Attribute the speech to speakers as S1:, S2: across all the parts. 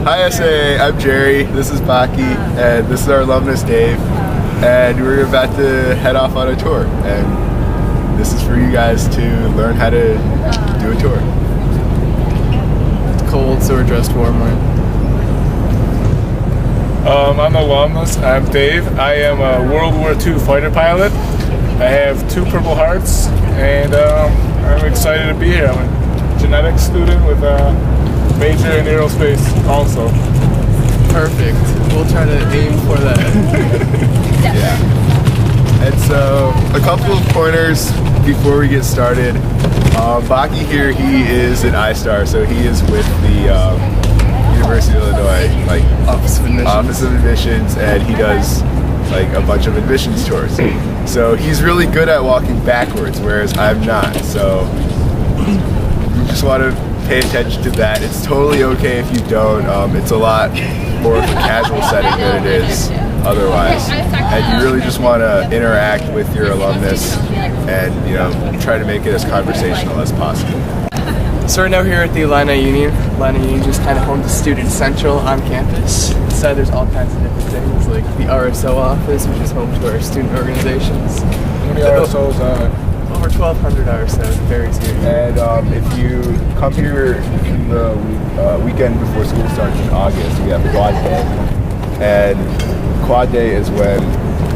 S1: Hi SAA, I'm Jerry, this is Baki, and this is our alumnus Dave, and we're about to head off on a tour, and this is for you guys to learn how to do a tour.
S2: It's cold, so we're dressed warmly.
S3: I'm an alumnus. I'm Dave. I am a World War II fighter pilot. I have 2 Purple Hearts, and I'm excited to be here. I'm a genetics student with a major in aerospace also.
S2: Perfect. We'll try to aim for that.
S1: Yeah. And so, a couple of pointers before we get started. Baki here, he is an I-Star, so he is with the University of Illinois, like
S2: Office of Admissions.
S1: and he does like a bunch of admissions tours. So he's really good at walking backwards, whereas I'm not. So you just want to pay attention to that. It's totally okay if you don't. It's a lot more of a casual setting than it is otherwise. And you really just want to interact with your alumnus and, you know, try to make it as conversational as possible.
S2: So right now here at the Illini Union. Illini Union is kind of home to Student Central on campus. Inside there's all kinds of different things like the RSO office, which is home to our student organizations.
S3: How many RSOs are?
S2: Over 1,200 RSOs, varies here.
S1: And if you come here in the weekend before school starts in August, we have Quad Day. And Quad Day is when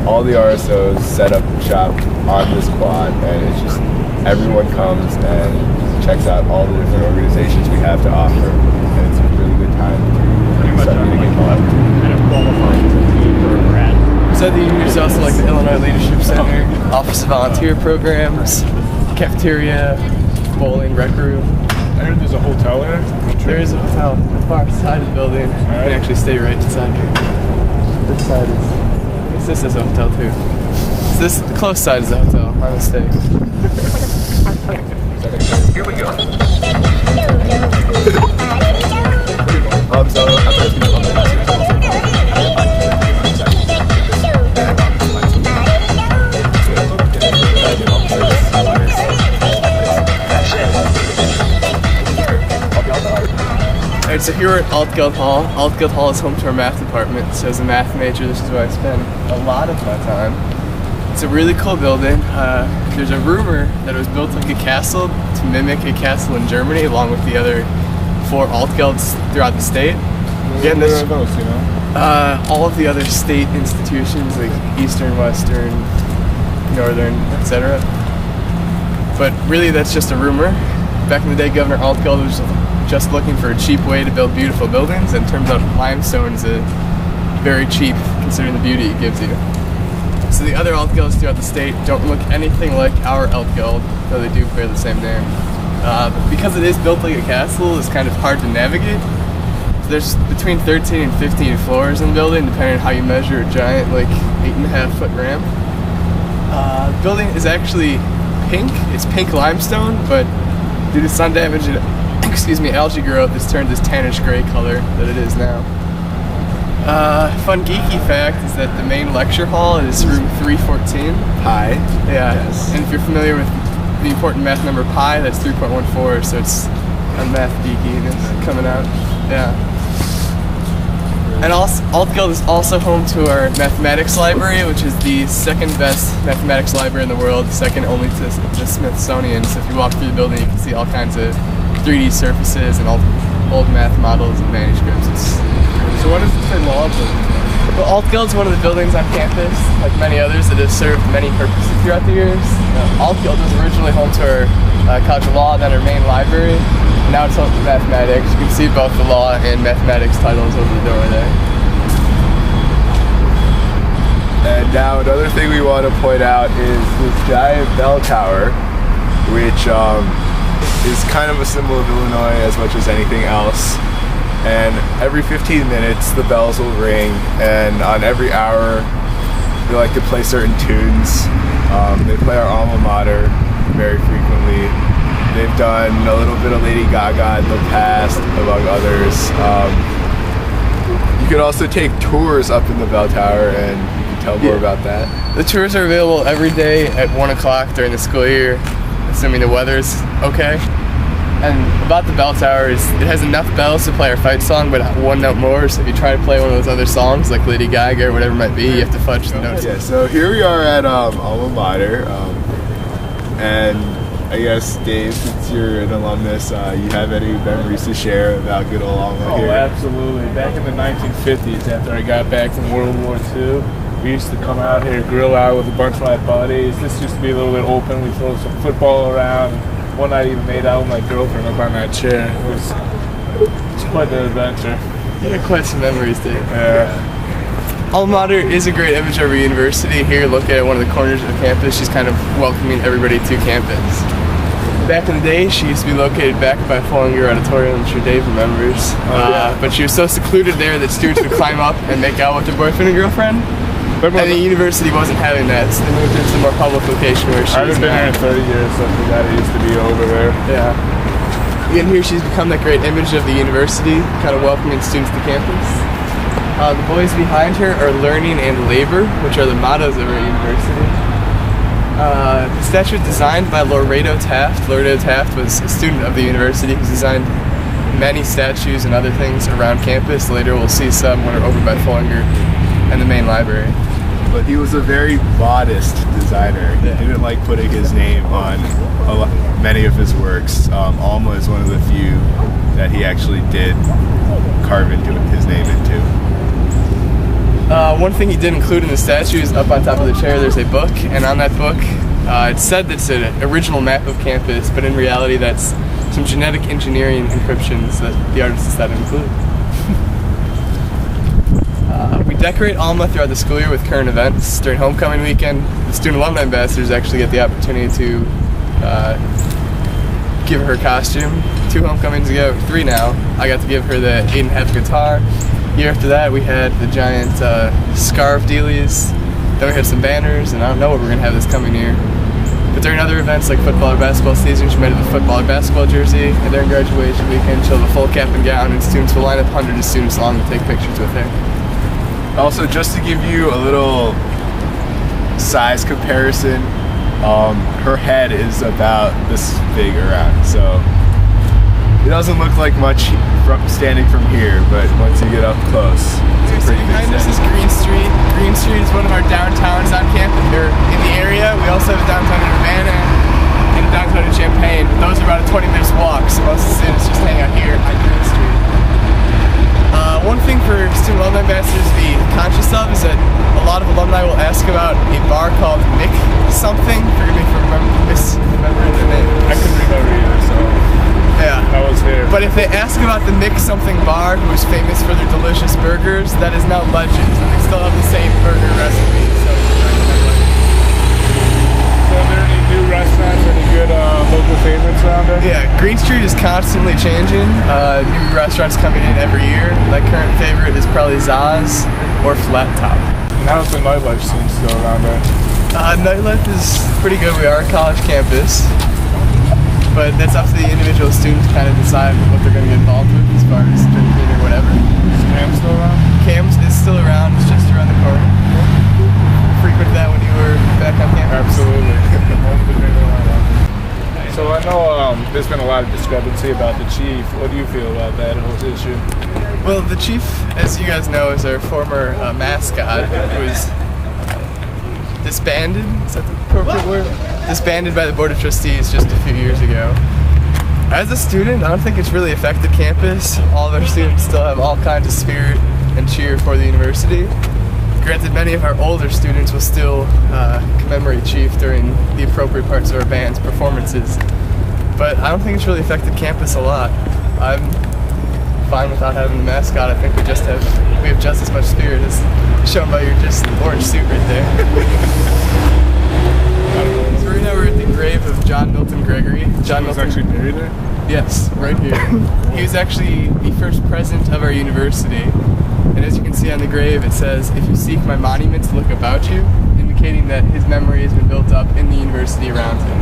S1: all the RSOs set up shop on this quad, and it's just everyone comes and checks out all the different organizations we have to offer. And it's a really good time to start meeting involved.
S2: So the union is also like the Illinois Leadership Center, Office of Volunteer Programs, cafeteria, bowling, rec room.
S3: I heard there's a hotel there.
S2: There is a hotel on the far side of the building. You can actually stay right inside here. This side is, this is a hotel too. So this, the close side is the hotel, my mistake.
S1: Here we go. So
S2: Alright, so here we're at Altgeld Hall. Altgeld Hall is home to our math department. So as a math major, this is where I spend a lot of my time. It's a really cool building. There's a rumor that it was built like a castle to mimic a castle in Germany, along with the other 4 Altgelds throughout the state. Again,
S3: Where are those, you know?
S2: all of the other state institutions like Eastern, Western, Northern, etc. But really, that's just a rumor. Back in the day, Governor Altgeld was just looking for a cheap way to build beautiful buildings, and it turns out limestone is very cheap considering the beauty it gives you. So the other Altgelds throughout the state don't look anything like our Altgeld, though they do bear the same name. But because it is built like a castle, it's kind of hard to navigate. So there's between 13 and 15 floors in the building, depending on how you measure a giant, like 8.5-foot ramp. The building is actually pink. It's pink limestone, but due to sun damage and algae growth, it's turned this tannish gray color that it is now. Fun geeky fact is that the main lecture hall is room 314.
S1: Hi.
S2: Yeah.
S1: Yes.
S2: And if you're familiar with the important math number pi, that's 3.14, so it's a math geekiness coming out. Yeah. And also, Altgeld is also home to our mathematics library, which is the second best mathematics library in the world, second only to the Smithsonian. So if you walk through the building, you can see all kinds of 3D surfaces and old math models and manuscripts.
S3: So what does it say law building?
S2: Well, Altgeld's one of the buildings on campus, like many others, that have served many purposes throughout the years. Altgeld was originally home to our College of Law, then our main library. Now it's home to mathematics. You can see both the law and mathematics titles over the door there.
S1: And now another thing we want to point out is this giant bell tower, which is kind of a symbol of Illinois as much as anything else. And every 15 minutes the bells will ring, and on every hour we like to play certain tunes. They play our alma mater very frequently. They've done a little bit of Lady Gaga in the past, among others. You can also take tours up in the bell tower, and you can tell more about that.
S2: The tours are available every day at 1 o'clock during the school year, assuming the weather's okay. And about the bell tower is it has enough bells to play our fight song, but one note more. So if you try to play one of those other songs like Lady Gaga or whatever it might be, you have to fudge the notes.
S1: Yeah, so here we are at Alma Mater, and I guess Dave, since you're an alumnus, you have any memories to share about good old Alma here?
S3: Oh, absolutely. Back in the 1950s, after I got back from World War II, we used to come out here, grill out with a bunch of my buddies. This used to be a little bit open. We throw some football around. One night I even made out with my girlfriend up on that chair. It was quite an adventure.
S2: You had quite some memories, Dave.
S3: Yeah.
S2: Alma Mater is a great image of our university. Here, look at one of the corners of the campus. She's kind of welcoming everybody to campus. Back in the day, she used to be located back by Follinger Auditorium, I'm sure Dave remembers. But she was so secluded there that students would climb up and make out with their boyfriend and girlfriend. And the university wasn't having that, so they moved into a more public location where she
S3: I haven't been here in 30 years, so I forgot it used to be over there.
S2: Yeah. Again, here she's become that great image of the university, kind of welcoming students to campus. The boys behind her are learning and labor, which are the mottos of our university. The statue was designed by Laredo Taft. Laredo Taft was a student of the university who's designed many statues and other things around campus. Later we'll see some when we're over by Follinger and the main library.
S1: But he was a very modest designer. He didn't like putting his name on many of his works. Alma is one of the few that he actually did carve into his name into.
S2: One thing he did include in the statue is up on top of the chair there's a book, and on that book it's said that it's an original map of campus, but in reality that's some genetic engineering encryptions that the artist decided to include. We decorate Alma throughout the school year with current events. During homecoming weekend, the student alumni ambassadors actually get the opportunity to give her costume. 2 homecomings ago, 3 now, I got to give her the 8.5 guitar. Year after that, we had the giant scarf dealies. Then we had some banners, and I don't know what we're gonna have this coming year. But during other events like football or basketball season, she made it the football or basketball jersey. And during graduation weekend, she'll have a full cap and gown, and students will line up hundreds of students along to take pictures with her.
S1: Also, just to give you a little size comparison, her head is about this big around, so it doesn't look like much from standing from here, but once you get up close, it's a pretty big
S2: Behind us is Green Street. Green Street is one of our downtowns on campus, or in the area. We also have a downtown in Urbana and a downtown in Champaign, but those are about a 20-minute walk, so most of the students just hang out here on Green Street. One thing for student alumni ambassadors to be conscious of is that a lot of alumni will ask about a bar called Mick something. Forgive me for misremembering their name.
S3: I couldn't remember either, so
S2: Yeah.
S3: I was here.
S2: But if they ask about the Mick something bar, who is famous for their delicious burgers, that is now legend. And they still have the same burger recipe. So
S3: are there any new restaurants, any good local favorites around there?
S2: yeah, Green Street is constantly changing. New restaurants coming in every year. My current favorite is probably Zaz or Flat Top.
S3: And how's the nightlife scene still around there?
S2: Nightlife is pretty good. We are a college campus, but that's up to the individual student to kind of decide what they're going to get involved with as far as drinking or whatever.
S3: Is Cam still around?
S2: Cam's is still around. It's just around the corner. Frequent that when you were back on campus?
S3: Absolutely. So I know there's been a lot of discrepancy about the chief. What do you feel about that whole issue?
S2: Well, the chief, as you guys know, is our former mascot who was disbanded. Is that the appropriate word? Disbanded by the Board of Trustees just a few years ago. As a student, I don't think it's really affected campus. All of our students still have all kinds of spirit and cheer for the university. Granted, many of our older students will still commemorate Chief during the appropriate parts of our band's performances. But I don't think it's really affected campus a lot. I'm fine without having the mascot. I think we have just as much spirit as shown by your just orange suit right there. So right now we're at the grave of John Milton Gregory. John
S3: Was
S2: Milton
S3: actually buried there?
S2: Yes, right here. He was actually the first president of our university. And as you can see on the grave, it says, "If you seek my monuments, look about you," indicating that his memory has been built up in the university around him.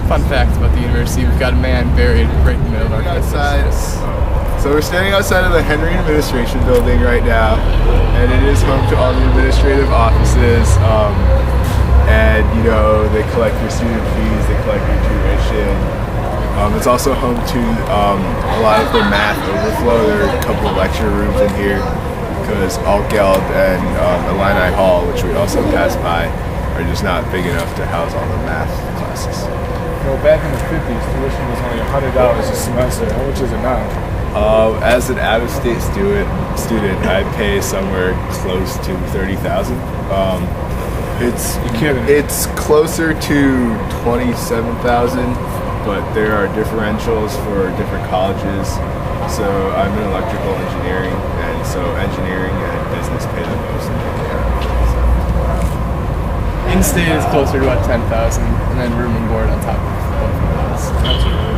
S2: Fun fact about the university, we've got a man buried right in the middle of our campus.
S1: So we're standing outside of the Henry Administration Building right now, and it is home to all the administrative offices. And you know, they collect your student fees, they collect your tuition, It's also home to a lot of the math overflow. There are a couple of lecture rooms in here because Altgeld and Illini Hall, which we also pass by, are just not big enough to house all the math classes.
S3: Well, back in the 50s, tuition was only $100 a semester. How much is it now?
S1: As an out-of-state student, I pay somewhere close to $30,000.
S3: You kidding?
S1: It's closer to $27,000, but there are differentials for different colleges. So I'm in electrical engineering, and so engineering and business pay the most.
S2: In-state is closer to about 10,000, and then room and board on top of both of those.
S3: That's really